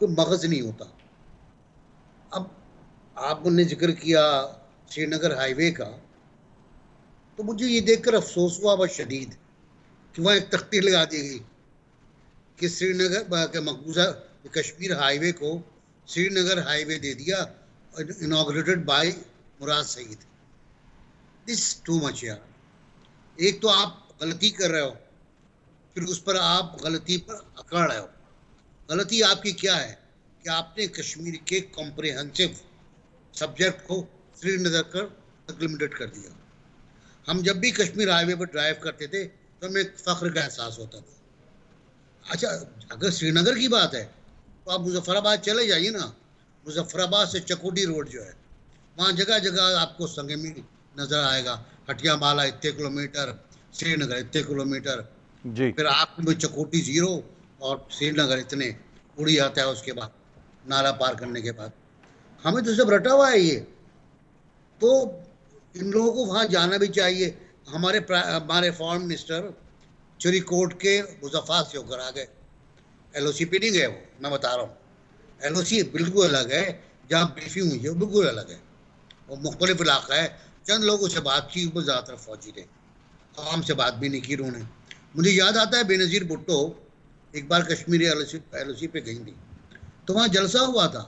کوئی مغز نہیں ہوتا. اب آپ نے ذکر کیا سری نگر ہائی وے کا، تو مجھے یہ دیکھ کر افسوس ہوا بہت شدید کہ وہاں ایک تختی لگا دی گئی کہ سری نگر کے مقبوضہ کشمیر ہائی وے کو سری نگر ہائی وے دے دیا، انوگریٹڈ by Murad Saeed. This too much یار. ایک تو آپ غلطی کر رہے ہو، پھر اس پر آپ غلطی پر اکڑ رہے ہو. غلطی آپ کی کیا ہے کہ آپ نے کشمیر کے کمپریہنسو سبجیکٹ کو سری نگر کر لمیٹڈ کر دیا. ہم جب بھی کشمیر ہائی وے پر ڈرائیو کرتے تھے تو ہمیں ایک فخر کا احساس ہوتا تھا. اچھا اگر سری نگر کی بات ہے تو آپ مظفر آباد چلے جائیے نا. مظفر آباد سے چکوٹی روڈ جو ہے وہاں جگہ جگہ آپ کو سنگ میل نظر آئے گا. ہٹیا مالا اتنے کلومیٹر، سری نگر اتنے کلومیٹر، جی پھر آپ میں چکوٹی 0 اور سری نگر اتنے اڑی آتا ہے. اس کے بعد نالا پار کرنے کے بعد ہمیں تو سب رٹا ہوا ہے یہ. تو ان لوگوں کو وہاں جانا بھی چاہیے. ہمارے فارن منسٹر چوری کوٹ کے مظفرات سے ہو کر آ گئے. ایل او سی پہ نہیں گئے وہ، میں بتا رہا ہوں. ایل او سی بالکل الگ ہے، جہاں بریفنگ ہوئی ہے وہ بالکل الگ ہے. وہ مختلف علاقہ ہے. چند لوگوں سے بات کی، وہ زیادہ تر فوجی تھے، عوام سے بات بھی نہیں کی انہوں نے. مجھے یاد آتا ہے بے نظیر بھٹو ایک بار کشمیری ایل او سی پہ گئی تھی تو وہاں جلسہ ہوا تھا،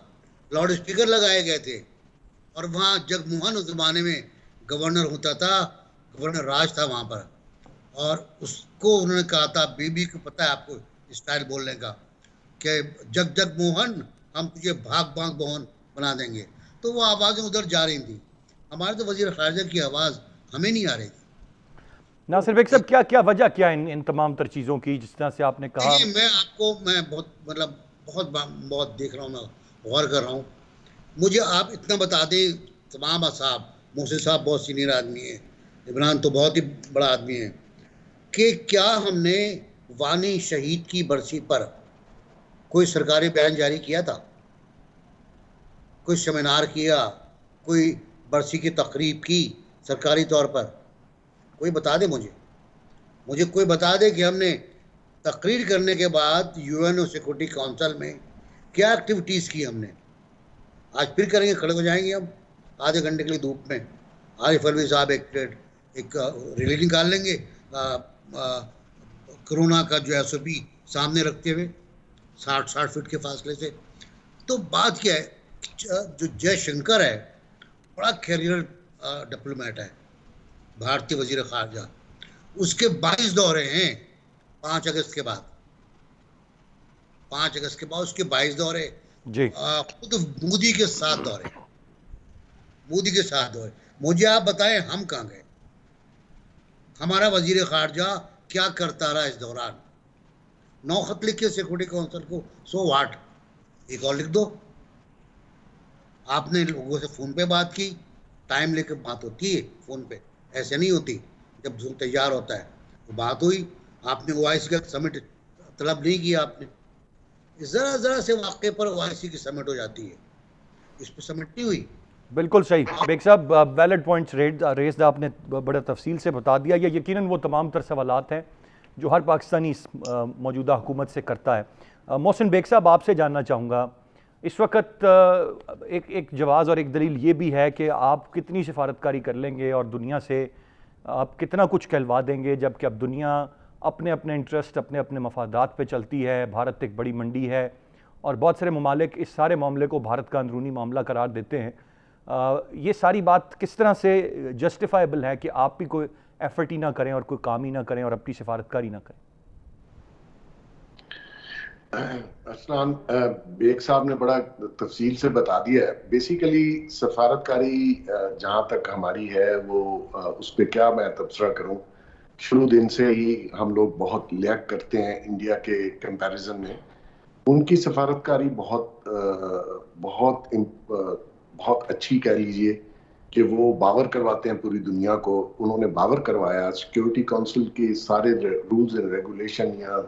لاؤڈ اسپیکر لگائے گئے تھے، اور وہاں جگموہن اس زمانے میں گورنر ہوتا تھا، گورنر راج تھا وہاں پر، اور اس کو انہوں نے کہا تھا، بی بی کو پتہ ہے آپ کو اسٹائل بولنے کا، کہ جگ موہن ہم تجھے بھاگ بھاگ موہن بنا دیں گے. تو وہ آوازیں ادھر جا رہی تھیں. ہمارے تو وزیر خارجہ کی آواز ہمیں نہیں آ رہی تھی. ناصر بیگ صاحب، کیا وجہ کیا ان تمام تر چیزوں کی، جس طرح سے آپ نے کہا؟ دیکھیے میں بہت دیکھ رہا ہوں، میں غور کر رہا ہوں. مجھے آپ اتنا بتا دیں، تمام اصحاب، محسن صاحب بہت سینئر آدمی ہیں، عمران تو بہت ہی بڑا آدمی ہے، کہ کیا ہم نے وانی شہید کی برسی پر کوئی سرکاری بیان جاری کیا تھا؟ کوئی سیمینار کیا؟ کوئی برسی کی تقریب کی سرکاری طور پر؟ کوئی بتا دے مجھے کوئی بتا دے کہ ہم نے تقریر کرنے کے بعد U N O security council میں کیا ایکٹیویٹیز کی ہم نے. آج پھر کریں گے، کھڑے ہو جائیں گے ہم آدھے گھنٹے کے لیے دھوپ میں. عارف الوی صاحب ایک ریلی نکال لیں گے کرونا کا جو ایس او پی سامنے رکھتے ہوئے 60 فٹ کے فاصلے سے. تو بات کیا ہے، جو جے شنکر ہے بڑا کیریئر ڈپلومیٹ ہے، بھارتی وزیر خارجہ، اس کے 22 دورے ہیں 5 اگست کے بعد اس کے 22 دورے. جی خود مودی کے 7 دورے. مجھے آپ بتائیں ہم کہاں گئے؟ ہمارا وزیر خارجہ کیا کرتا رہا اس دوران؟ 9 خط لکھے سیکورٹی کونسل کو، سو واٹ، ایک اور لکھ دو. آپ نے لوگوں سے فون پہ بات کی، ٹائم لے کے بات ہوتی ہے فون پہ، ایسے نہیں ہوتی. جب زوم تیار ہوتا ہے وہ بات ہوئی. آپ نے او آئی سی کا سمٹ طلب نہیں کیا. آپ نے ذرا سے واقعے پر او آئی سی کی سمٹ ہو جاتی ہے، اس پہ سمٹ نہیں ہوئی. بالکل صحیح بیگ صاحب، ویلڈ پوائنٹس ریزڈ آپ نے بڑا تفصیل سے بتا دیا. یہ یقیناً وہ تمام تر سوالات ہیں جو ہر پاکستانی موجودہ حکومت سے کرتا ہے. محسن بیگ صاحب، آپ سے جاننا چاہوں گا، اس وقت ایک جواز اور ایک دلیل یہ بھی ہے کہ آپ کتنی سفارتکاری کر لیں گے اور دنیا سے آپ کتنا کچھ کہلوا دیں گے، جبکہ اب دنیا اپنے انٹرسٹ، اپنے مفادات پہ چلتی ہے. بھارت ایک بڑی منڈی ہے اور بہت سارے ممالک اس سارے معاملے کو بھارت کا اندرونی معاملہ قرار دیتے ہیں. یہ ساری بات کس طرح سے جسٹیفائبل ہے کہ آپ بھی کوئی ایفرٹ ہی نہ کریں اور کوئی کام ہی نہ کریں اور اپنی سفارتکاری نہ کریں؟ اسلام بیگ صاحب نے بڑا تفصیل سے بتا دیا ہے. بیسیکلی سفارتکاری جہاں تک ہماری ہے وہ اس پہ کیا میں تبصرہ کروں. شروع دن سے ہی ہم لوگ بہت لیگ کرتے ہیں انڈیا کے کمپیریزن میں. ان کی سفارتکاری بہت اچھی کہہ لیجئے کہ وہ باور کرواتے ہیں پوری دنیا کو. انہوں نے باور کروایا سیکیورٹی کونسل کے سارے رولز اینڈ ریگولیشن یا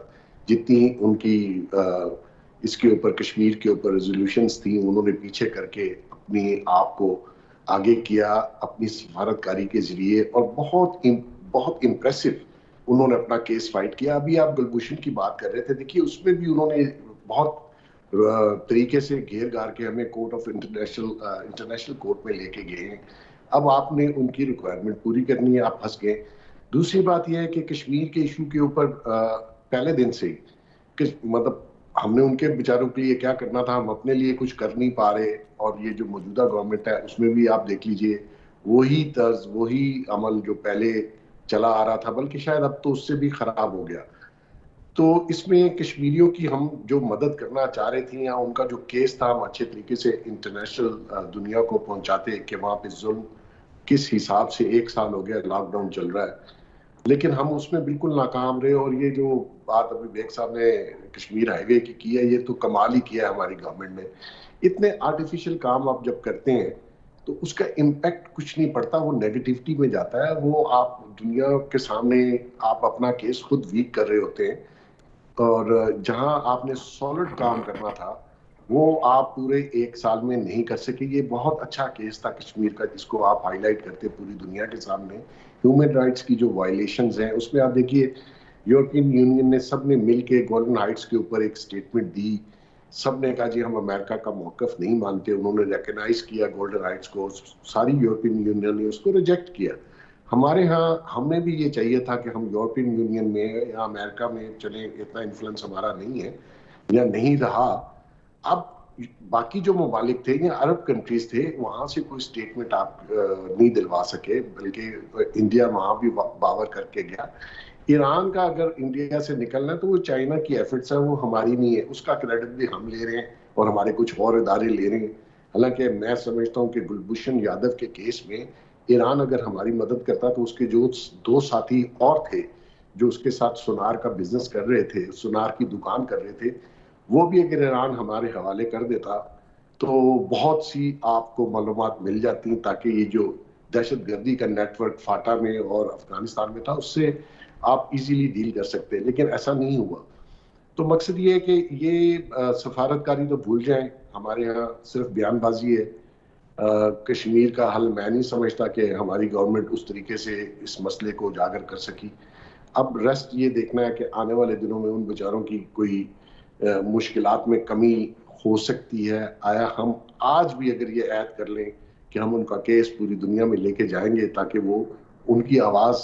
جتنی ان کی اس کے اوپر کشمیر کے اوپر ریزولوشنز تھیں انہوں نے پیچھے کر کے اپنی آپ کو آگے کیا اپنی سفارتکاری کے ذریعے، اور بہت امپریسو انہوں نے اپنا کیس فائٹ کیا. ابھی آپ گلبھوشن کی بات کر رہے تھے، دیکھیے اس میں بھی انہوں نے بہت طریقے سے گھیر گھار کے ہمیں کورٹ آف انٹرنیشنل کورٹ میں لے کے گئے ہیں. اب آپ نے ان کی ریکوائرمنٹ پوری کرنی ہے, آپ پھنس گئے. دوسری بات یہ ہے کہ کشمیر کے ایشو کے اوپر پہلے دن سے مطلب ہم نے ان کے بیچاروں کے لیے کیا کرنا تھا, ہم اپنے لیے کچھ کر نہیں پا رہے. اور یہ جو موجودہ گورنمنٹ ہے اس میں بھی آپ دیکھ لیجئے وہی طرز, وہی عمل جو پہلے چلا آ رہا تھا, بلکہ شاید اب تو اس سے بھی خراب ہو گیا. تو اس میں کشمیریوں کی ہم جو مدد کرنا چاہ رہے تھے یا ان کا جو کیس تھا ہم اچھے طریقے سے انٹرنیشنل دنیا کو پہنچاتے کہ وہاں پہ ظلم کس حساب سے, 1 سال ہو گیا لاک ڈاؤن چل رہا ہے, لیکن ہم اس میں بالکل ناکام رہے. اور یہ جو بات ابھی بیگ صاحب نے کشمیر ہائی وے کی ہے, یہ تو کمال ہی کیا ہے ہماری گورنمنٹ نے. اتنے آرٹیفیشل کام آپ جب کرتے ہیں تو اس کا امپیکٹ کچھ نہیں پڑتا, وہ نیگیٹیوٹی میں جاتا ہے. وہ آپ دنیا کے سامنے آپ اپنا کیس خود ویک کر رہے ہوتے ہیں, اور جہاں آپ نے سالڈ کام کرنا تھا وہ آپ پورے 1 سال میں نہیں کر سکے. یہ بہت اچھا کیس تھا کشمیر کا جس کو آپ ہائی لائٹ کرتے پوری دنیا کے سامنے. ہیومن رائٹس کی جو وائلیشنز ہیں اس میں آپ دیکھیے یورپین یونین نے سب نے مل کے گولڈن ہائٹس کے اوپر ایک سٹیٹمنٹ دی. سب نے کہا جی ہم امریکہ کا موقف نہیں مانتے. انہوں نے ریکگنائز کیا گولڈن رائٹس کو, ساری یورپین یونین نے اس کو ریجیکٹ کیا. ہمارے ہاں ہمیں بھی یہ چاہیے تھا کہ ہم یورپین یونین میں یا امریکہ میں چلیں, اتنا انفلوئنس ہمارا نہیں ہے یا نہیں رہا. اب باقی جو ممالک تھے یا عرب کنٹریز تھے وہاں سے کوئی سٹیٹمنٹ آپ نہیں دلوا سکے, بلکہ انڈیا وہاں بھی باور کر کے گیا. ایران کا اگر انڈیا سے نکلنا ہے تو وہ چائنا کی ایفرٹس ہیں, وہ ہماری نہیں ہے. اس کا کریڈٹ بھی ہم لے رہے ہیں اور ہمارے کچھ اور ادارے لے رہے ہیں. حالانکہ میں سمجھتا ہوں کہ گلبھوشن یادو کے کیس میں ایران اگر ہماری مدد کرتا تو اس کے جو 2 ساتھی اور تھے جو اس کے ساتھ سونار کا بزنس کر رہے تھے, سونار کی دکان کر رہے تھے, وہ بھی اگر ایران ہمارے حوالے کر دیتا تو بہت سی آپ کو معلومات مل جاتی ہیں, تاکہ یہ جو دہشت گردی کا نیٹ ورک فاٹا میں اور افغانستان میں تھا اس سے آپ ایزیلی ڈیل کر سکتے ہیں. لیکن ایسا نہیں ہوا. تو مقصد یہ ہے کہ یہ سفارتکاری تو بھول جائیں, ہمارے ہاں صرف بیان بازی ہے. کشمیر کا حل میں نہیں سمجھتا کہ ہماری گورنمنٹ اس طریقے سے اس مسئلے کو اجاگر کر سکی. اب ریسٹ یہ دیکھنا ہے کہ آنے والے دنوں میں ان بیچاروں کی کوئی مشکلات میں کمی ہو سکتی ہے. آیا ہم آج بھی اگر یہ عہد کر لیں کہ ہم ان کا کیس پوری دنیا میں لے کے جائیں گے تاکہ وہ ان کی آواز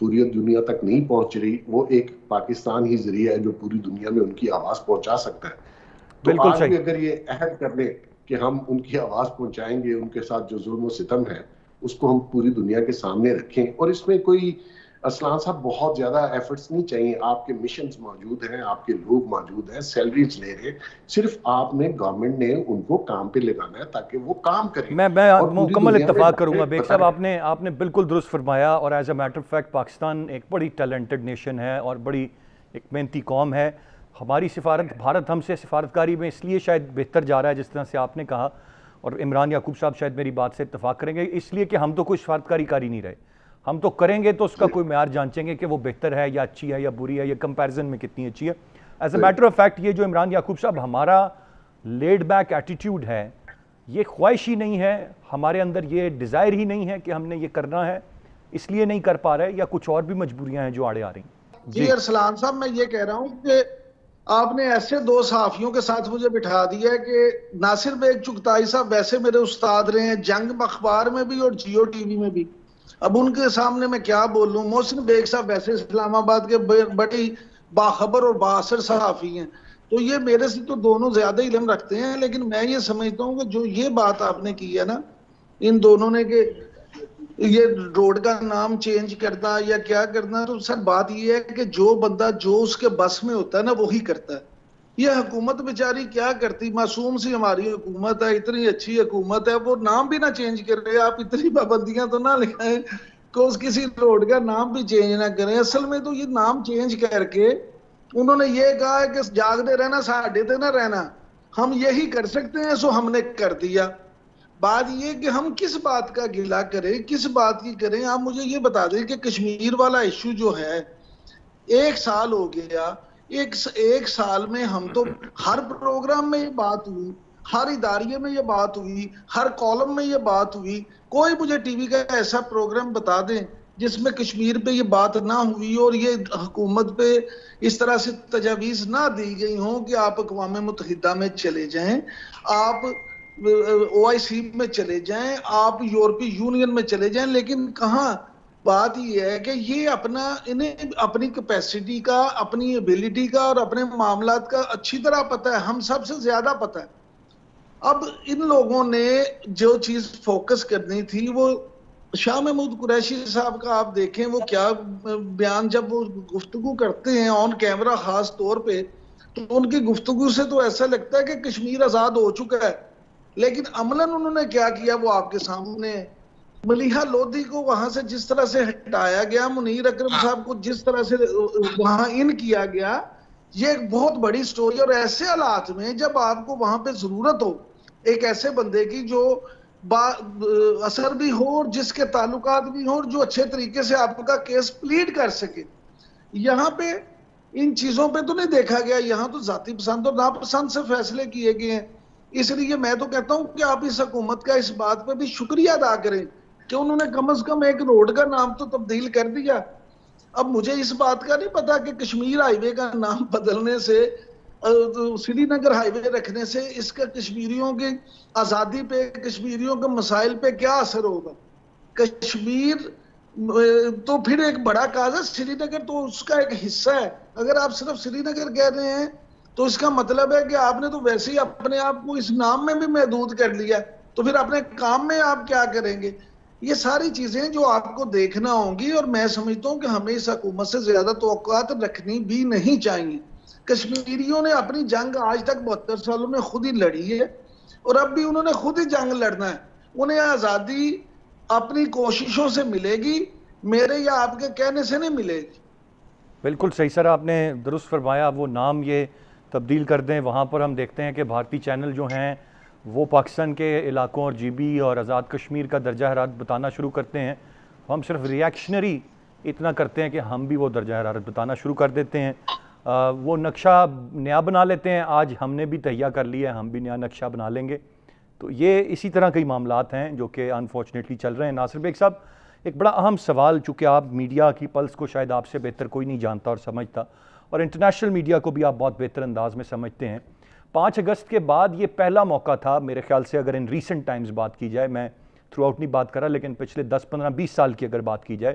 پوری دنیا تک نہیں پہنچ رہی, وہ ایک پاکستان ہی ذریعہ ہے جو پوری دنیا میں ان کی آواز پہنچا سکتا ہے. تو بالکل آج صحیح. بھی اگر یہ عہد کر لیں کہ ہم ان کی آواز پہنچائیں گے, ان کے ساتھ جو ظلم و ستم ہے اس کو ہم پوری دنیا کے سامنے رکھیں. اور اس میں کوئی اسلان صاحب بہت زیادہ ایفرٹس نہیں چاہیے. آپ کے مشنز موجود ہیں, آپ کے لوگ موجود ہیں, سیلریز لے رہے ہیں, صرف آپ نے گورنمنٹ نے ان کو کام پہ لگانا ہے تاکہ وہ کام کریں. میں اور پوری مکمل دنیا میں اتفاق کروں گا جا کے بیگ صاحب, بتائیں. آپ نے بالکل درست فرمایا. اور as a matter of fact Pakistan ایک بڑی ٹیلنٹڈ نیشن ہے اور بڑی ایک محنتی قوم ہے. ہماری سفارت, بھارت ہم سے سفارتکاری میں اس لیے شاید بہتر جا رہا ہے جس طرح سے آپ نے کہا, اور عمران یعقوب صاحب شاید میری بات سے اتفاق کریں گے, اس لیے کہ ہم تو کوئی سفارتکاری کر ہی نہیں رہے. ہم تو کریں گے تو اس کا کوئی معیار جانچیں گے کہ وہ بہتر ہے یا اچھی ہے یا بری ہے یا کمپیریزن میں کتنی اچھی ہے. As a matter of fact یہ جو عمران یعقوب صاحب ہمارا لیڈ بیک ایٹیٹیوڈ ہے, یہ خواہش ہی نہیں ہے, ہمارے اندر یہ ڈیزائر ہی نہیں ہے کہ ہم نے یہ کرنا ہے, اس لیے نہیں کر پا رہے, یا کچھ اور بھی مجبوریاں ہیں جو آڑے آ رہی ہیں. جی ارسلان صاحب, میں یہ کہہ رہا ہوں کہ آپ نے ایسے 2 صحافیوں کے ساتھ مجھے بٹھا دیا ہے کہ ناصر بیگ چغتائی صاحب ویسے میرے استاد رہے ہیں, جنگ اخبار میں بھی اور جیو ٹی وی میں بھی. اب ان کے سامنے میں کیا بولوں. محسن بیگ صاحب ویسے اسلام آباد کے بڑی باخبر اور بااثر صحافی ہیں, تو یہ میرے سے تو دونوں زیادہ علم رکھتے ہیں. لیکن میں یہ سمجھتا ہوں کہ جو یہ بات آپ نے کی ہے نا ان دونوں نے کہ یہ روڈ کا نام چینج کرنا یا کیا کرنا, تو سر بات یہ ہے کہ جو بندہ جو اس کے بس میں ہوتا ہے نا وہی کرتا ہے. یہ حکومت بیچاری کیا کرتی, معصوم سی ہماری حکومت ہے, اتنی اچھی حکومت ہے, وہ نام بھی نہ چینج کر رہے. آپ اتنی پابندیاں تو نہ لگائیں کہ اس کسی روڈ کا نام بھی چینج نہ کریں. اصل میں تو یہ نام چینج کر کے انہوں نے یہ کہا ہے کہ جاگتے رہنا ساڑھے تے نہ رہنا, ہم یہی کر سکتے ہیں, سو ہم نے کر دیا. بات یہ کہ ہم کس بات کا گلہ کریں, کس بات کی کریں. آپ مجھے یہ بتا دیں کہ کشمیر والا ایشو جو ہے 1 سال ہو گیا, ایک سال میں ہم تو ہر پروگرام میں یہ بات ہوئی, ہر اداریے میں یہ بات ہوئی, ہر کالم میں یہ بات ہوئی. کوئی مجھے ٹی وی کا ایسا پروگرام بتا دیں جس میں کشمیر پہ یہ بات نہ ہوئی اور یہ حکومت پہ اس طرح سے تجاویز نہ دی گئی ہوں کہ آپ اقوام متحدہ میں چلے جائیں، آپ OIC میں چلے جائیں، آپ یورپی یونین میں چلے جائیں، لیکن کہاں بات یہ ہے کہ یہ انہیں اپنی کیپیسٹی کا، اپنی ایبیلٹی کا اور اپنے معاملات کا اچھی طرح پتہ ہے، ہم سب سے زیادہ پتہ ہے۔ اب ان لوگوں نے جو چیز فوکس کرنی تھی وہ شاہ محمود قریشی صاحب کا آپ دیکھیں وہ کیا بیان، جب وہ گفتگو کرتے ہیں آن کیمرہ خاص طور پہ، تو ان کی گفتگو سے تو ایسا لگتا ہے کہ کشمیر آزاد ہو چکا ہے، لیکن عملاً انہوں نے کیا کیا وہ آپ کے سامنے ہے۔ ملیحہ لودھی کو وہاں سے جس طرح سے ہٹایا گیا، منیر اکرم صاحب کو جس طرح سے وہاں ان کیا گیا، یہ ایک بہت بڑی سٹوری۔ اور ایسے حالات میں جب آپ کو وہاں پہ ضرورت ہو ایک ایسے بندے کی جو اثر بھی ہو اور جس کے تعلقات بھی ہوں اور جو اچھے طریقے سے آپ کا کیس پلیڈ کر سکے، یہاں پہ ان چیزوں پہ تو نہیں دیکھا گیا، یہاں تو ذاتی پسند اور ناپسند سے فیصلے کیے گئے ہیں۔ اس لیے میں تو کہتا ہوں کہ آپ اس حکومت کا اس بات پہ بھی شکریہ ادا کریں کہ انہوں نے کم از کم ایک روڈ کا نام تو تبدیل کر دیا۔ اب مجھے اس بات کا نہیں پتا کہ کشمیر ہائی وے کا نام بدلنے سے، سری نگر ہائی وے رکھنے سے اس کا کشمیریوں کی آزادی پہ، کشمیریوں کے مسائل پہ کیا اثر ہوگا۔ کشمیر تو پھر ایک بڑا کاز ہے، سری نگر تو اس کا ایک حصہ ہے۔ اگر آپ صرف سری نگر کہہ رہے ہیں تو اس کا مطلب ہے کہ آپ نے تو ویسے ہی اپنے آپ کو اس نام میں بھی محدود کر لیا، تو پھر اپنے کام میں آپ کیا کریں گے؟ یہ ساری چیزیں جو آپ کو دیکھنا ہوں گی، اور میں سمجھتا ہوں کہ ہمیں اس حکومت سے زیادہ توقعات رکھنی بھی نہیں چاہیے۔ کشمیریوں نے اپنی جنگ آج تک 72 سالوں میں خود ہی لڑی ہے، اور اب بھی انہوں نے خود ہی جنگ لڑنا ہے۔ انہیں آزادی اپنی کوششوں سے ملے گی، میرے یا آپ کے کہنے سے نہیں ملے گی۔ بالکل صحیح سر، آپ نے درست فرمایا۔ وہ نام یہ تبدیل کر دیں، وہاں پر ہم دیکھتے ہیں کہ بھارتی چینل جو ہیں وہ پاکستان کے علاقوں اور GB اور آزاد کشمیر کا درجہ حرارت بتانا شروع کرتے ہیں۔ ہم صرف ریاکشنری اتنا کرتے ہیں کہ ہم بھی وہ درجہ حرارت بتانا شروع کر دیتے ہیں، وہ نقشہ نیا بنا لیتے ہیں۔ آج ہم نے بھی تہیہ کر لیا ہے، ہم بھی نیا نقشہ بنا لیں گے۔ تو یہ اسی طرح کئی معاملات ہیں جو کہ انفارچونیٹلی چل رہے ہیں۔ ناصر بیگ صاحب، ایک بڑا اہم سوال، چونکہ آپ میڈیا کی پلس کو شاید آپ سے بہتر کوئی نہیں جانتا اور سمجھتا، اور انٹرنیشنل میڈیا کو بھی آپ بہت بہتر انداز میں سمجھتے ہیں۔ 5 اگست کے بعد یہ پہلا موقع تھا میرے خیال سے، اگر ان ریسنٹ ٹائمز بات کی جائے، میں تھرو آؤٹ نہیں بات کر رہا، لیکن پچھلے 10 15 20 سال کی اگر بات کی جائے،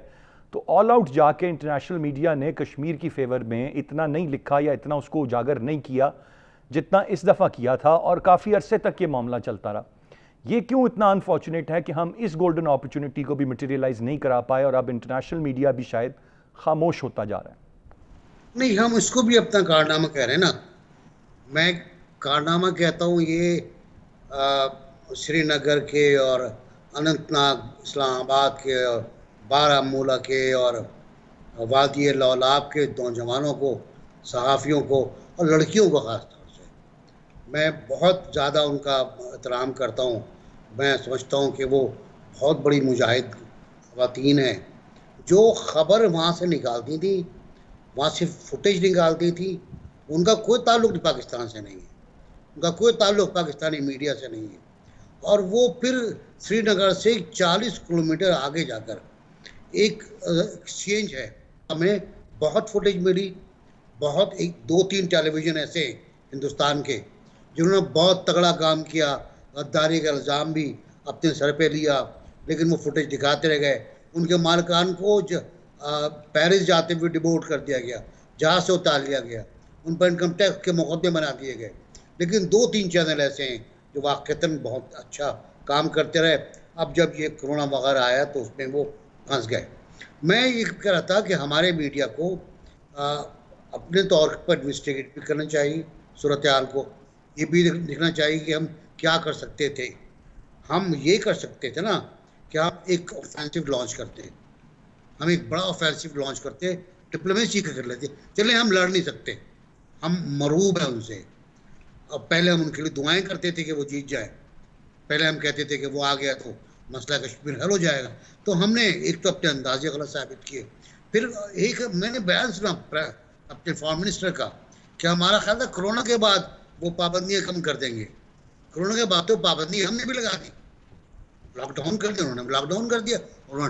تو آل آؤٹ جا کے انٹرنیشنل میڈیا نے کشمیر کی فیور میں اتنا نہیں لکھا یا اتنا اس کو اجاگر نہیں کیا جتنا اس دفعہ کیا تھا، اور کافی عرصے تک یہ معاملہ چلتا رہا۔ یہ کیوں اتنا انفارچونیٹ ہے کہ ہم اس گولڈن اپرچونٹی کو بھی مٹیریلائز نہیں کرا پائے، اور اب انٹرنیشنل میڈیا بھی شاید خاموش ہوتا جا رہا ہے؟ نہیں، ہم اس کو بھی اپنا کارنامہ کہہ رہے ہیں نا۔ میں کارنامہ کہتا ہوں یہ سری نگر کے اور اننت ناگ، اسلام آباد کے اور بارہمولہ کے اور وادی لولاب کے نوجوانوں کو، صحافیوں کو اور لڑکیوں کو خاص طور سے میں بہت زیادہ ان کا احترام کرتا ہوں۔ میں سمجھتا ہوں کہ وہ بہت بڑی مجاہد خواتین ہیں جو خبر وہاں سے نکالتی تھیں، وہاں سے فوٹیج نکالتی تھی۔ ان کا کوئی تعلق پاکستان سے نہیں ہے، ان کا کوئی تعلق پاکستانی میڈیا سے نہیں ہے، اور وہ پھر سری نگر سے 40 کلومیٹر آگے جا کر ایک ایکسچینج ہے، ہمیں بہت فوٹیج ملی، بہت 2-3 ٹیلی ویژن ایسے ہندوستان کے جنہوں نے بہت تگڑا کام کیا، غداری کا الزام بھی اپنے سر پہ لیا، لیکن وہ فوٹیج دکھاتے رہ گئے۔ ان کے مالکان کو پیرس جاتے ہوئے ڈیپورٹ کر دیا گیا، جہاز سے اتار لیا گیا، ان پر انکم ٹیکس کے مقدمے بنا دیے گئے۔ لیکن 2-3 چینل ایسے ہیں جو واقعتاً بہت اچھا کام کرتے رہے۔ اب جب یہ کرونا وغیرہ آیا تو اس میں وہ پھنس گئے۔ میں یہ کہہ رہا تھا کہ ہمارے میڈیا کو اپنے طور پر انویسٹیگیٹ بھی کرنا چاہیے صورتحال کو، یہ بھی دیکھنا چاہیے کہ ہم کیا کر سکتے تھے۔ ہم یہ کر سکتے تھے نا کہ ہم ایک آفینسو لانچ کرتے، ہم ایک بڑا آفینسو لانچ کرتے، ڈپلومیسی کا کر لیتے۔ چلے ہم لڑ نہیں سکتے، ہم مرعوب ہیں ان سے، اور پہلے ہم ان کے لیے دعائیں کرتے تھے کہ وہ جیت جائے، پہلے ہم کہتے تھے کہ وہ آ گیا تو مسئلہ کشمیر حل ہو جائے گا۔ تو ہم نے ایک تو اپنے اندازے غلط ثابت کیے، پھر ایک میں نے بیان سنا اپنے فارم منسٹر کا کہ ہمارا خیال تھا کرونا کے بعد وہ پابندیاں کم کر دیں گے۔ کرونا کے بعد تو پابندی ہم نے بھی لگا دی، لاک ڈاؤن کر دیا، انہوں نے لاک ڈاؤن کر دیا، اور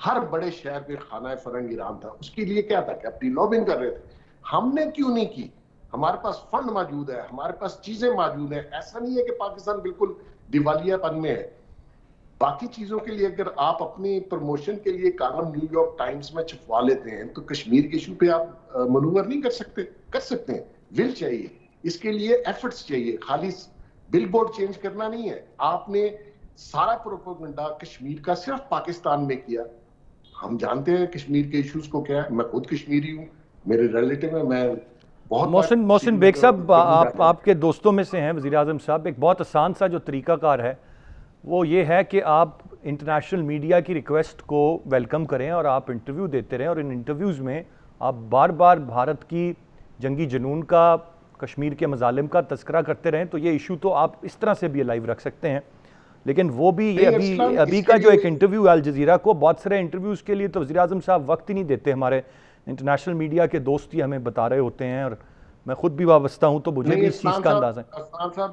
ہر بڑے شہر پہ خانہ فرنگ ایران تھا. اس کے لیے کیا تھا کہ اپنی لابنگ کر رہے تھے. ہم نے کیوں نہیں کی؟ ہمارے پاس فنڈ موجود ہے, ہمارے پاس چیزیں موجود ہیں. ایسا نہیں ہے کہ پاکستان بالکل دیوالیہ پن میں ہے. باقی چیزوں کے لیے اگر آپ اپنی پروموشن کے لیے کالم نیو یارک ٹائمز میں چھپوا لیتے ہیں تو کشمیر کے ایشو پہ آپ منور نہیں کر سکتے. کر سکتے ہیں, ول چاہیے, اس کے لیے ایفرٹس چاہیے. خالی بل بورڈ چینج کرنا نہیں ہے. آپ نے سارا پروپیگنڈا کشمیر کا صرف پاکستان میں کیا. ہم جانتے ہیں کشمیر کے ایشوز کو کیا ہے. میں خود کشمیری ہوں, میرے ریلیٹیو ہیں, میں بہت محسن بیگ صاحب آپ کے دوستوں میں سے ہیں وزیر اعظم صاحب. ایک بہت آسان سا جو طریقہ کار ہے وہ یہ ہے کہ آپ انٹرنیشنل میڈیا کی ریکویسٹ کو ویلکم کریں اور آپ انٹرویو دیتے رہیں, اور ان انٹرویوز میں آپ بار بار بھارت کی جنگی جنون کا, کشمیر کے مظالم کا تذکرہ کرتے رہیں. تو یہ ایشو تو آپ اس طرح سے بھی لائیو رکھ سکتے ہیں. لیکن وہ بھی یہ ابھی کا جو ایک انٹرویو الجزیرہ کو, بہت سارے انٹرویوز کے لیے تو وزیر اعظم صاحب وقت ہی نہیں دیتے. ہمارے انٹرنیشنل میڈیا کے دوست ہی ہمیں بتا رہے ہوتے ہیں, اور میں خود بھی وابستہ ہوں تو مجھے بھی اس چیز کا اندازہ ہے. عثمان صاحب,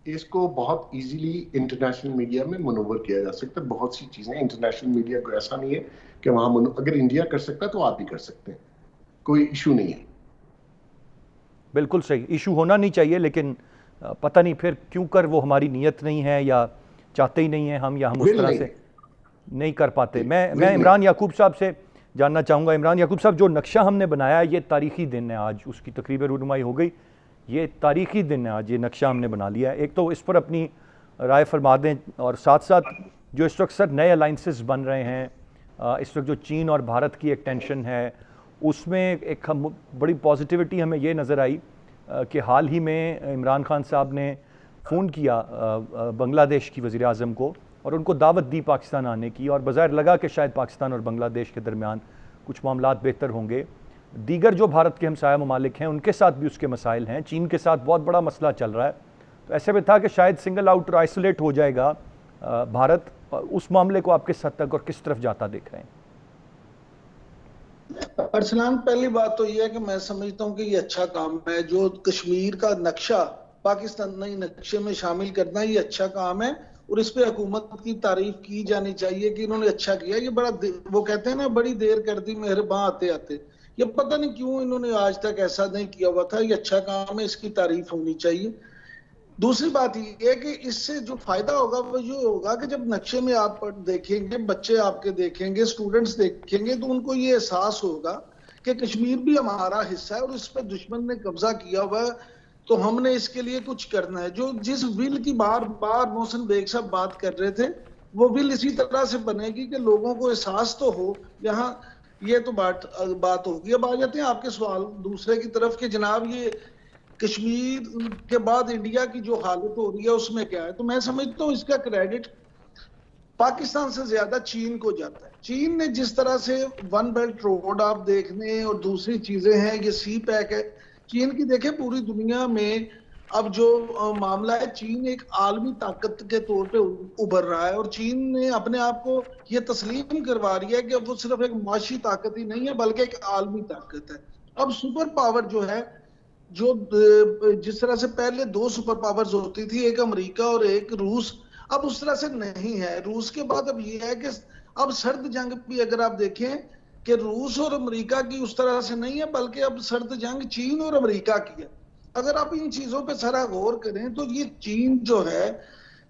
اس کو بہت ایزیلی انٹرنیشنل میڈیا میں منور کیا جا سکتا ہے. بہت سی چیزیں انٹرنیشنل میڈیا کو ایسا نہیں ہے کہ وہاں اگر انڈیا کر سکتا ہے تو آپ بھی کر سکتے ہیں. کوئی ایشو نہیں ہے. بالکل صحیح, ایشو ہونا نہیں چاہیے, لیکن پتہ نہیں پھر کیوں کر وہ ہماری نیت نہیں ہے یا چاہتے ہی نہیں ہیں ہم, یا ہم اس طرح سے نہیں کر پاتے. میں عمران یعقوب صاحب سے جاننا چاہوں گا. عمران یعقوب صاحب, جو نقشہ ہم نے بنایا ہے یہ تاریخی دن ہے آج, اس کی تقریب رونمائی ہو گئی. یہ تاریخی دن ہے آج, یہ نقشہ ہم نے بنا لیا ہے. ایک تو اس پر اپنی رائے فرما دیں, اور ساتھ ساتھ جو اس وقت سر نئے الائنسز بن رہے ہیں, اس وقت جو چین اور بھارت کی ایک ٹینشن ہے, اس میں ایک بڑی پازیٹیوٹی ہمیں یہ نظر آئی کہ حال ہی میں عمران خان صاحب نے فون کیا بنگلہ دیش کی وزیر اعظم کو اور ان کو دعوت دی پاکستان آنے کی, اور بظاہر لگا کہ شاید پاکستان اور بنگلہ دیش کے درمیان کچھ معاملات بہتر ہوں گے. دیگر جو بھارت کے ہمسایہ ممالک ہیں ان کے ساتھ بھی اس کے مسائل ہیں. چین کے ساتھ بہت بڑا مسئلہ چل رہا ہے. تو ایسے میں تھا کہ شاید سنگل آؤٹ اور آئسولیٹ ہو جائے گا بھارت. اس معاملے کو آپ کس حد تک اور کس طرف جاتا دیکھ رہے ہیں؟ ارسلان, پہلی بات تو یہ ہے کہ میں سمجھتا ہوں کہ یہ اچھا کام ہے. جو کشمیر کا نقشہ پاکستانی نقشے میں شامل کرنا, یہ اچھا کام ہے, اور اس پہ حکومت کی تعریف کی جانی چاہیے کہ انہوں نے اچھا کیا. یہ بڑا وہ کہتے ہیں نا, بڑی دیر کر دی مہرباں آتے آتے. یہ پتہ نہیں کیوں انہوں نے آج تک ایسا نہیں کیا ہوا تھا. یہ اچھا کام ہے, اس کی تعریف ہونی چاہیے. دوسری بات یہ ہے کہ اس سے جو فائدہ ہوگا وہ یہ ہوگا کہ جب نقشے میں آپ دیکھیں گے, بچے آپ کے دیکھیں گے, سٹوڈنٹس دیکھیں گے, تو ان کو یہ احساس ہوگا کہ کشمیر بھی ہمارا حصہ ہے اور اس پہ دشمن نے قبضہ کیا ہوا ہے, تو ہم نے اس کے لیے کچھ کرنا ہے. جس ول کی بار بار محسن بیگ صاحب بات کر رہے تھے, وہ ول اسی طرح سے بنے گی کہ لوگوں کو احساس تو ہو. یہاں یہ تو بات ہوگی. اب آ جاتے ہیں آپ کے سوال دوسرے کی طرف کہ جناب یہ کشمیر کے بعد انڈیا کی جو حالت ہو رہی ہے اس میں کیا ہے. تو میں سمجھتا ہوں اس کا کریڈٹ پاکستان سے زیادہ چین کو جاتا ہے. چین نے جس طرح سے ون بیلٹ روڈ آپ دیکھنے اور دوسری چیزیں ہیں, یہ سی پیک ہے چین کی. دیکھیں پوری دنیا میں اب جو معاملہ ہے, چین ایک عالمی طاقت کے طور پہ ابھر رہا ہے, اور چین نے اپنے آپ کو یہ تسلیم کروا رہی ہے کہ وہ صرف ایک معاشی طاقت ہی نہیں ہے بلکہ ایک عالمی طاقت ہے. اب سپر پاور جو ہے, جو جس طرح سے پہلے دو سپر پاورز ہوتی تھی, ایک امریکہ اور ایک روس, اب اس طرح سے نہیں ہے. روس کے بعد اب یہ ہے کہ اب سرد جنگ بھی اگر آپ دیکھیں کہ روس اور امریکہ کی اس طرح سے نہیں ہے, بلکہ اب سرد جنگ چین اور امریکہ کی ہے. اگر آپ ان چیزوں پہ ذرا غور کریں تو یہ چین جو ہے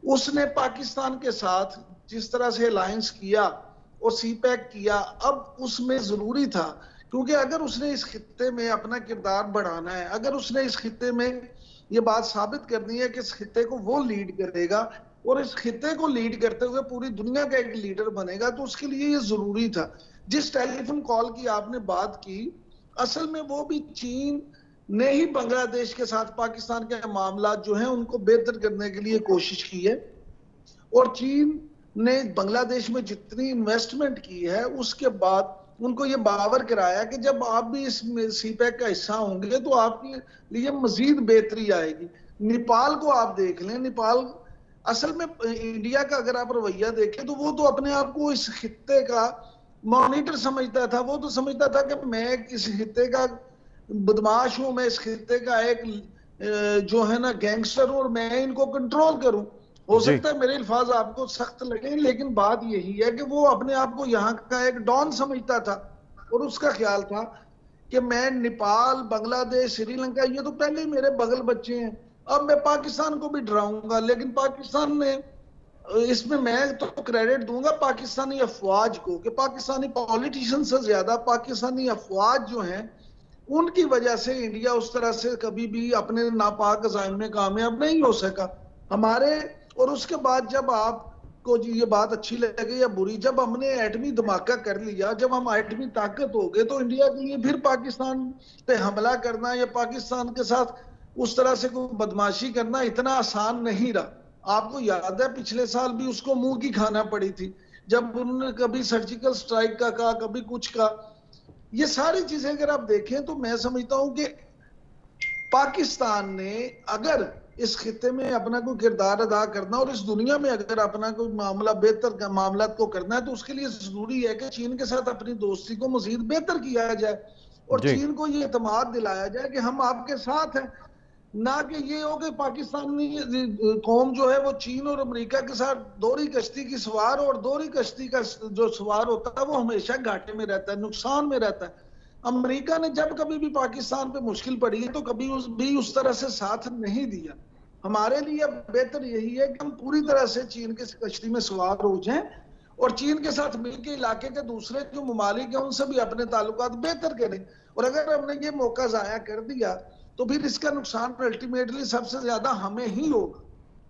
اس نے پاکستان کے ساتھ جس طرح سے الائنس کیا اور سی پیک کیا, اب اس میں ضروری تھا, کیونکہ اگر اس نے اس خطے میں اپنا کردار بڑھانا ہے, اگر اس نے اس خطے میں یہ بات ثابت کرنی ہے کہ اس خطے کو وہ لیڈ کرے گا اور اس خطے کو لیڈ کرتے ہوئے پوری دنیا کا ایک لیڈر بنے گا, تو اس کے لیے یہ ضروری تھا. جس ٹیلی فون کال کی آپ نے بات کی, اصل میں وہ بھی چین نے ہی بنگلہ دیش کے ساتھ پاکستان کے معاملات جو ہیں ان کو بہتر کرنے کے لیے کوشش کی ہے, اور چین نے بنگلہ دیش میں جتنی انویسٹمنٹ کی ہے اس کے بعد ان کو یہ باور کرایا کہ جب آپ بھی اس سی پیک کا حصہ ہوں گے تو آپ کے لیے مزید بہتری آئے گی. نیپال کو آپ دیکھ لیں, نیپال اصل میں انڈیا کا اگر آپ رویہ دیکھیں تو وہ تو اپنے آپ کو اس خطے کا مانیٹر سمجھتا تھا. وہ تو سمجھتا تھا کہ میں اس خطے کا بدماش ہوں, میں اس خطے کا ایک جو ہے نا گینگسٹر ہوں اور میں ان کو کنٹرول کروں. ہو سکتا ہے میرے الفاظ آپ کو سخت لگیں، لیکن بات یہی ہے کہ وہ اپنے آپ کو یہاں کا ایک ڈان سمجھتا تھا، اور اس کا خیال تھا کہ میں نیپال، بنگلہ دیش، سری لنکا، یہ تو پہلے ہی میرے بغل بچے ہیں، اب میں پاکستان کو بھی ڈراؤں گا. لیکن پاکستان نے اس میں تو کریڈٹ دوں گا پاکستانی افواج کو، کہ پاکستانی پولیٹیشن سے زیادہ پاکستانی افواج جو ہیں ان کی وجہ سے انڈیا اس طرح سے کبھی بھی اپنے ناپاک عزائم میں کامیاب نہیں ہو سکا ہمارے. اور اس کے بعد جب آپ کو یہ بات اچھی لگے یا بری، جب ہم نے ایٹمی دھماکہ کر لیا، جب ہم ایٹمی طاقت ہو گئے، تو انڈیا کے لیے پھر پاکستان پہ حملہ کرنا یا پاکستان کے ساتھ اس طرح سے کوئی بدماشی کرنا اتنا آسان نہیں رہا. آپ کو یاد ہے پچھلے سال بھی اس کو منہ کی کھانا پڑی تھی، جب انہوں نے کبھی سرجیکل سٹرائک کا کہا، کبھی کچھ کا. یہ ساری چیزیں اگر آپ دیکھیں تو میں سمجھتا ہوں کہ پاکستان نے اگر اس خطے میں اپنا کوئی کردار ادا کرنا اور اس دنیا میں اگر اپنا کوئی معاملہ بہتر معاملات کو کرنا ہے، تو اس کے لیے ضروری ہے کہ چین کے ساتھ اپنی دوستی کو مزید بہتر کیا جائے، اور چین کو یہ اعتماد دلایا جائے کہ ہم آپ کے ساتھ ہیں. نہ کہ یہ ہو کہ پاکستانی قوم جو ہے وہ چین اور امریکہ کے ساتھ دوہری کشتی کی سوار، اور دوہری کشتی کا جو سوار ہوتا ہے وہ ہمیشہ گھاٹے میں رہتا ہے، نقصان میں رہتا ہے. امریکہ نے جب کبھی بھی پاکستان پہ مشکل پڑی ہے تو کبھی بھی اس طرح سے ساتھ نہیں دیا. ہمارے لیے اب بہتر یہی ہے کہ ہم پوری طرح سے چین کے کشتی میں سوار ہو جائیں اور چین کے ساتھ مل کے علاقے کے دوسرے جو ممالک ہیں ان سے بھی اپنے تعلقات بہتر کریں. اور اگر ہم نے یہ موقع ضائع کر دیا تو پھر اس کا نقصان الٹیمیٹلی سب سے زیادہ ہمیں ہی ہوگا.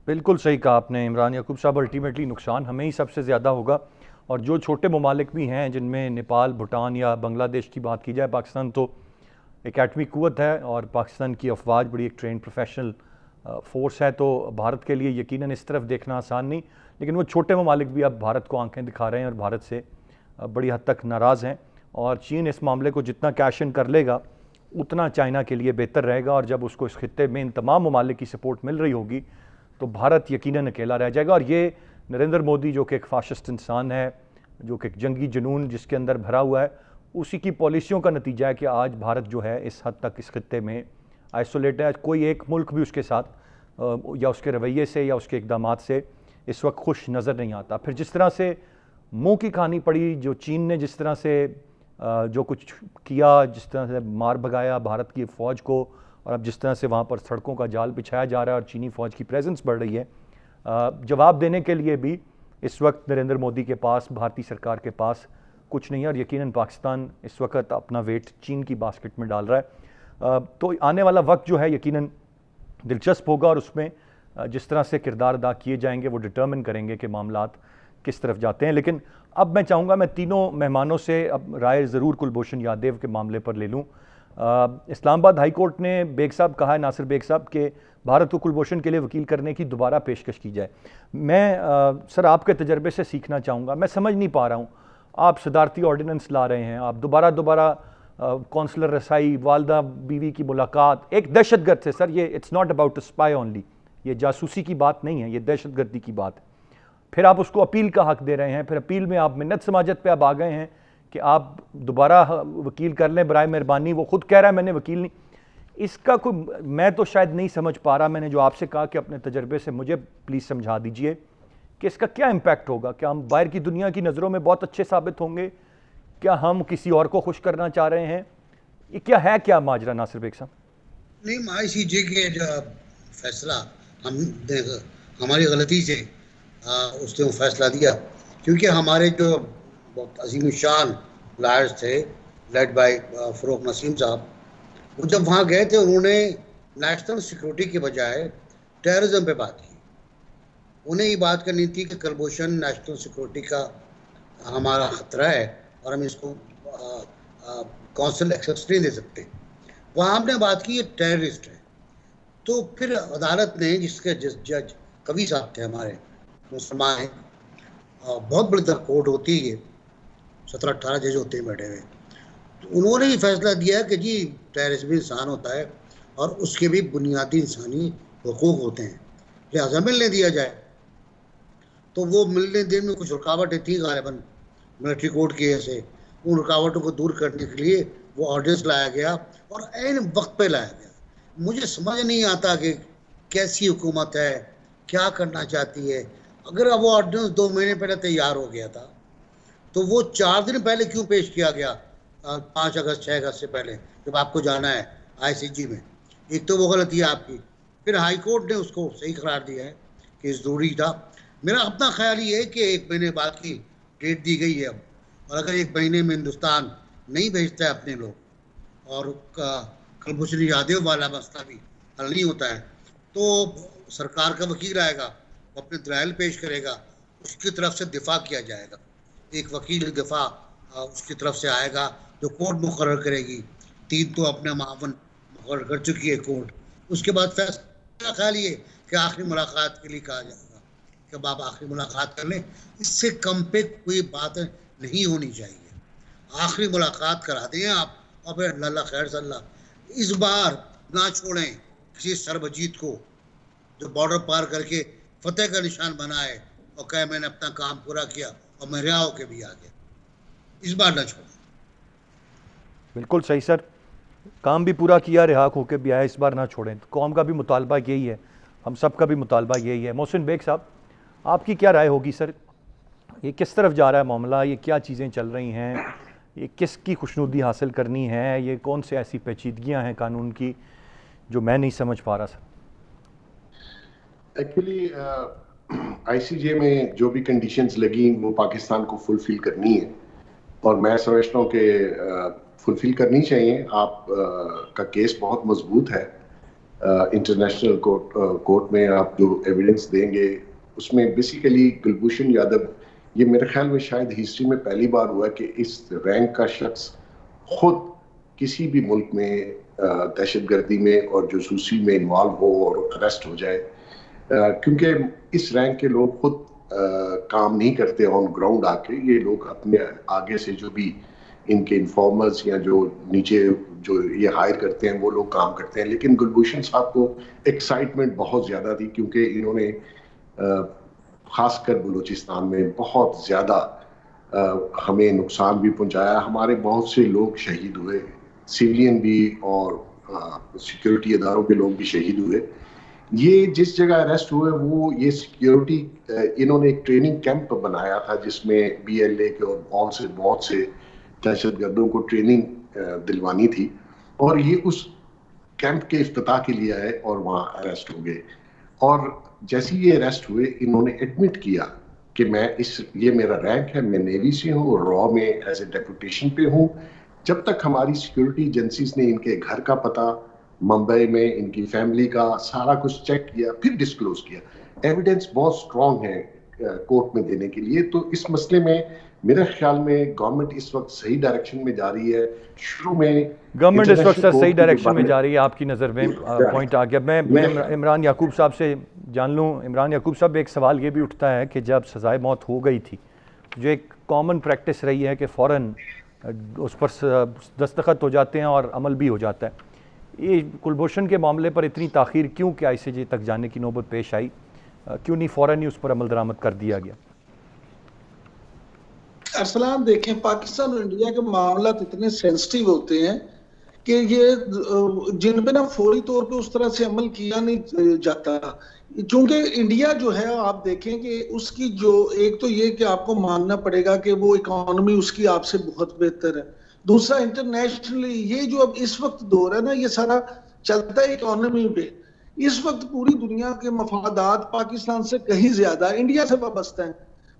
بالکل صحیح کہا آپ نے عمران یعقوب صاحب، الٹیمیٹلی نقصان ہمیں ہی سب سے زیادہ ہوگا. اور جو چھوٹے ممالک بھی ہیں جن میں نیپال، بھوٹان یا بنگلہ دیش کی بات کی جائے، پاکستان تو ایک ایٹمی قوت ہے اور پاکستان کی افواج بڑی ایک ٹرینڈ پروفیشنل فورس ہے، تو بھارت کے لیے یقیناً اس طرف دیکھنا آسان نہیں. لیکن وہ چھوٹے ممالک بھی اب بھارت کو آنکھیں دکھا رہے ہیں اور بھارت سے بڑی حد تک ناراض ہیں، اور چین اس معاملے کو جتنا کیش ان کر لے گا اتنا چائنا کے لیے بہتر رہے گا. اور جب اس کو اس خطے میں ان تمام ممالک کی سپورٹ مل رہی ہوگی تو بھارت یقیناً اکیلا رہ جائے گا. اور یہ نریندر مودی جو کہ ایک فاشسٹ انسان ہے، جو کہ ایک جنگی جنون جس کے اندر بھرا ہوا ہے، اسی کی پالیسیوں کا نتیجہ ہے کہ آج بھارت جو ہے اس حد تک اس خطے میں آئسولیٹ ہے. کوئی ایک ملک بھی اس کے ساتھ یا اس کے رویے سے یا اس کے اقدامات سے اس وقت خوش نظر نہیں آتا. پھر جس طرح سے منہ کی کہانی پڑی، جو چین نے جس طرح سے جو کچھ کیا، جس طرح سے مار بھگایا بھارت کی فوج کو، اور اب جس طرح سے وہاں پر سڑکوں کا جال بچھایا جا رہا ہے اور چینی فوج کی پریزنس بڑھ رہی ہے، جواب دینے کے لیے بھی اس وقت نریندر مودی کے پاس، بھارتی سرکار کے پاس کچھ نہیں ہے. اور یقیناً پاکستان اس وقت اپنا ویٹ چین کی باسکٹ میں ڈال رہا ہے. تو آنے والا وقت جو ہے یقیناً دلچسپ ہوگا، اور اس میں جس طرح سے کردار ادا کیے جائیں گے وہ ڈٹرمن کریں گے کہ معاملات کس طرف جاتے ہیں. لیکن اب میں چاہوں گا میں تینوں مہمانوں سے اب رائے ضرور کلبھوشن یادیو کے معاملے پر لے لوں. اسلام آباد ہائی کورٹ نے بیگ صاحب کہا ہے، ناصر بیگ صاحب، کہ بھارت کو کلبھوشن کے لیے وکیل کرنے کی دوبارہ پیشکش کی جائے. میں سر آپ کے تجربے سے سیکھنا چاہوں گا. میں سمجھ نہیں پا رہا ہوں، آپ صدارتی آرڈیننس لا رہے ہیں، آپ دوبارہ کونسلر رسائی، والدہ بیوی کی ملاقات، ایک دہشت گرد سے، سر یہ it's not about spy only, یہ جاسوسی کی بات نہیں ہے، یہ دہشت گردی کی بات ہے. پھر آپ اس کو اپیل کا حق دے رہے ہیں، پھر اپیل میں آپ منت سماجت پہ اب آ گئے ہیں کہ آپ دوبارہ وکیل کر لیں برائے مہربانی. وہ خود کہہ رہا ہے میں نے وکیل نہیں. اس کا کوئی میں تو شاید نہیں سمجھ پا رہا. میں نے جو آپ سے کہا کہ اپنے تجربے سے مجھے پلیز سمجھا دیجئے کہ اس کا کیا امپیکٹ ہوگا. کیا ہم باہر کی دنیا کی نظروں میں بہت اچھے ثابت ہوں گے؟ کیا ہم کسی اور کو خوش کرنا چاہ رہے ہیں؟ یہ کیا ہے، کیا ماجرا ناصر بیگ صاحب؟ نہیں، آئی سی جے کے جو فیصلہ ہماری غلطی سے اس نے وہ فیصلہ دیا، کیونکہ ہمارے جو بہت عظیم الشان لائرز تھے لیڈ بائی فروغ نسیم صاحب، وہ جب وہاں گئے تھے انہوں نے نیشنل سیکورٹی کے بجائے ٹیررزم پہ بات کی. انہیں یہ بات کرنی تھی کہ کلبھوشن نیشنل سیکورٹی کا ہمارا خطرہ ہے اور ہم اس کو کونسل ایکسیس نہیں دے سکتے. وہاں ہم نے بات کی یہ ٹیررسٹ ہے. تو پھر عدالت نے، جس کے جج کبھی صاحب تھے ہمارے، مسلمان ہیں، بہت بڑی در کورٹ ہوتی ہے، 17-18 جج ہوتے ہیں بیٹھے ہوئے، تو انہوں نے یہ فیصلہ دیا کہ جی ٹیررسٹ بھی انسان ہوتا ہے اور اس کے بھی بنیادی انسانی حقوق ہوتے ہیں، لہٰذا ملنے دیا جائے. تو وہ ملنے دینے میں کچھ رکاوٹیں تھیں غالباً ملٹری کورٹ کی وجہ سے. ان رکاوٹوں کو دور کرنے کے لیے وہ آرڈیننس لایا گیا اور عین وقت پہ لایا گیا. مجھے سمجھ نہیں آتا کہ کیسی حکومت ہے کیا کرنا چاہتی ہے. اگر وہ آرڈیننس 2 مہینے پہلے تیار ہو گیا تھا تو وہ 4 دن پہلے کیوں پیش کیا گیا 5 اگست 6 اگست سے پہلے جب آپ کو جانا ہے آئی سی جی میں؟ ایک تو وہ غلطی ہے آپ کی. پھر ہائی کورٹ نے اس کو صحیح قرار دیا ہے کہ ضروری تھا. میرا اپنا خیال یہ ہے کہ 1 مہینے بعد کی ڈیٹ دی گئی ہے اب, اور اگر 1 مہینے میں ہندوستان نہیں بھیجتا ہے اپنے لوگ اور کلبھوشن یادو والا مسئلہ بھی حل نہیں ہوتا ہے تو سرکار کا وکیل آئے گا, وہ اپنے دلائل پیش کرے گا, اس کی طرف سے دفاع کیا جائے گا. ایک وکیل دفاع اس کی طرف سے آئے گا جو کورٹ مقرر کرے گی. 3 تو اپنا معاون مقرر کر چکی ہے کورٹ. اس کے بعد فیصلہ خیال یہ کہ آخری ملاقات کے لیے کہا جائے گا کہ اب آپ آخری ملاقات کر لیں. اس سے کم پہ کوئی بات نہیں ہونی چاہیے. آخری ملاقات کرا دیں آپ اور پھر اللہ خیر صلی اللہ. اس بار نہ چھوڑیں کسی سربجیت کو جو بارڈر پار کر کے فتح کا نشان بنائے اور کہے میں نے اپنا کام پورا کیا اور میں رہا ہو کے بھی آ گیا. اس بار نہ چھوڑیں. بالکل صحیح سر, کام بھی پورا کیا, رہا ہو کے بھی آیا, اس بار نہ چھوڑیں. قوم کا بھی مطالبہ یہی ہے, ہم سب کا بھی مطالبہ یہی ہے. محسن بیگ صاحب, آپ کی کیا رائے ہوگی سر؟ یہ کس طرف جا رہا ہے معاملہ, یہ کیا چیزیں چل رہی ہیں, یہ کس کی خوشنودی حاصل کرنی ہے, یہ کون سے ایسی پیچیدگیاں ہیں قانون کی جو میں نہیں سمجھ پا رہا سر؟ ایکچولی آئی سی جے میں جو بھی کنڈیشنز لگیں وہ پاکستان کو فلفل کرنی ہے, اور میں سمجھتا ہوں کہ فلفل کرنی چاہیے. آپ کا کیس بہت مضبوط ہے انٹرنیشنل کورٹ میں. آپ جو ایویڈنس دیں گے اس میں بیسیکلی کلبھوشن یادو, یہ میرے خیال میں شاید ہسٹری میں پہلی بار ہوا کہ اس رینک کا شخص خود کسی بھی ملک میں دہشت گردی میں اور جاسوسی میں انوالو ہو اور اریسٹ ہو جائے, کیونکہ اس رینک کے لوگ خود کام نہیں کرتے آن گراؤنڈ آ کے. یہ لوگ اپنے آگے سے جو بھی ان کے انفارمرز یا جو نیچے جو یہ ہائر کرتے ہیں وہ لوگ کام کرتے ہیں. لیکن کلبھوشن صاحب کو ایکسائٹمنٹ بہت زیادہ تھی کیونکہ انہوں نے خاص کر بلوچستان میں بہت زیادہ ہمیں نقصان بھی پہنچایا. ہمارے بہت سے لوگ شہید ہوئے, سویلین بھی اور سیکیورٹی اداروں کے لوگ بھی شہید ہوئے. یہ جس جگہ اریسٹ ہوئے وہ یہ سیکیورٹی انہوں نے ایک ٹریننگ کیمپ بنایا تھا جس میں بی ایل اے کے اور بہت سے دہشت گردوں کو ٹریننگ دلوانی تھی, اور یہ اس کیمپ کے افتتاح کے لیے آئے اور وہاں اریسٹ ہو گئے. اور جیسے یہ اریسٹ ہوئے انہوں نے ایڈمٹ کیا کہ میں یہ میرا رینک ہے, میں نیوی سے ہوں اور را میں ایز اے ڈیپوٹیشن پہ ہوں. جب تک ہماری سیکیورٹی ایجنسیز نے ان کے گھر کا پتہ ممبئی میں, ان کی فیملی کا سارا کچھ چیک کیا, پھر ڈسکلوز کیا. ایویڈنس بہت سٹرونگ ہے کورٹ میں دینے کے لیے. تو اس مسئلے میں میرے خیال میں گورنمنٹ اس وقت صحیح ڈائریکشن میں جا رہی ہے. شروع میں گورنمنٹ اس وقت سر صحیح ڈائریکشن میں جا رہی ہے, آپ کی نظر میں پوائنٹ آ گیا. میں عمران یعقوب صاحب سے جان لوں. عمران یعقوب صاحب, ایک سوال یہ بھی اٹھتا ہے کہ جب سزائے موت ہو گئی تھی, جو ایک کامن پریکٹس رہی ہے کہ فوراً اس پر دستخط ہو جاتے ہیں اور عمل بھی ہو جاتا ہے, یہ کلبھوشن کے معاملے پر اتنی تاخیر کیوں کہ آئی سی جے تک جانے کی نوبت پیش آئی؟ کیوں نہیں فوراً ہی اس پر عمل درآمد کر دیا گیا؟ ارسلان دیکھیں, پاکستان اور انڈیا کے معاملات اتنے سینسٹیو ہوتے ہیں کہ یہ جن پہ نا فوری طور پہ اس طرح سے عمل کیا نہیں جاتا. چونکہ انڈیا جو ہے آپ دیکھیں کہ اس کی جو ایک تو یہ کہ آپ کو ماننا پڑے گا کہ وہ اکانومی اس کی آپ سے بہت بہتر ہے. دوسرا انٹرنیشنلی یہ جو اب اس وقت دور ہے نا, یہ سارا چلتا ہے اکانومی پہ. اس وقت پوری دنیا کے مفادات پاکستان سے کہیں زیادہ انڈیا سے وابستہ ہیں.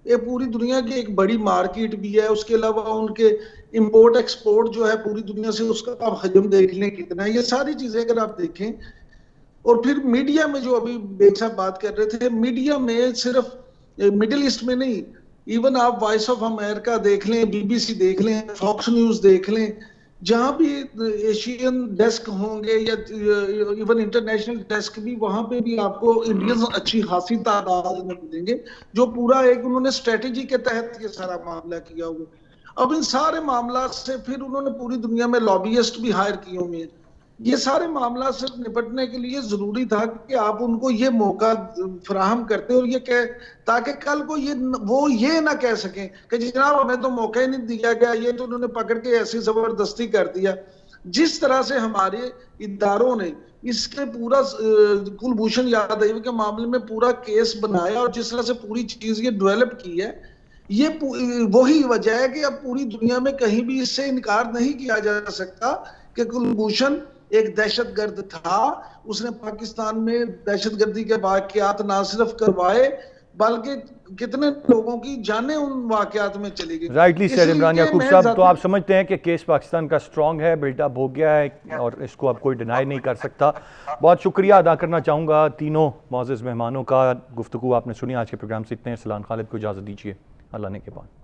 یہ پوری دنیا کی ایک بڑی مارکیٹ بھی ہے. اس کے علاوہ ان کے امپورٹ ایکسپورٹ جو ہے پوری دنیا سے اس کا آپ حجم دیکھ لیں کتنا ہے. یہ ساری چیزیں اگر آپ دیکھیں, اور پھر میڈیا میں جو ابھی بیگ صاحب بات کر رہے تھے, میڈیا میں صرف مڈل ایسٹ میں نہیں, ایون آپ وائس آف امریکہ دیکھ لیں, بی بی سی دیکھ لیں, فاکس نیوز دیکھ لیں, جہاں بھی ایشین ڈیسک ہوں گے یا ایون انٹرنیشنل ڈیسک بھی, وہاں پہ بھی آپ کو انڈینز اچھی خاصی تعداد میں ملیں گے جو پورا ایک انہوں نے اسٹریٹجی کے تحت یہ سارا معاملہ کیا ہوا. اب ان سارے معاملات سے پھر انہوں نے پوری دنیا میں لابیسٹ بھی ہائر کیے ہوئے ہیں. یہ سارے معاملات سے نپٹنے کے لیے ضروری تھا کہ آپ ان کو یہ موقع فراہم کرتے اور یہ کہ تاکہ کل کو وہ یہ نہ کہہ سکیں کہ جناب ہمیں تو موقع ہی نہیں دیا گیا, یہ تو انہوں نے پکڑ کے ایسی زبردستی کر دیا. جس طرح سے ہمارے اداروں نے اس کے پورا کلبھوشن یادو کے معاملے میں پورا کیس بنایا اور جس طرح سے پوری چیز یہ ڈیولپ کی ہے، یہ وہی وجہ ہے کہ اب پوری دنیا میں کہیں بھی اس سے انکار نہیں کیا جا سکتا کہ کلبھوشن ایک دہشت گرد تھا. اس نے پاکستان میں دہشت گردی کے واقعات نہ صرف کروائے بلکہ کتنے لوگوں کی جانیں ان واقعات میں چلی گئی. رائٹلی سیڈ عمران یعقوب صاحب. تو آپ سمجھتے ہیں کہ کیس پاکستان کا سٹرونگ ہے، بلٹ اپ ہو گیا ہے اور اس کو اب کوئی ڈینائی نہیں کر سکتا. بہت شکریہ ادا کرنا چاہوں گا تینوں معزز مہمانوں کا. گفتگو آپ نے سنی. آج کے پروگرام سے اتنے. ارسلان خالد کو اجازت دیجیے. اللہ نے کے بعد.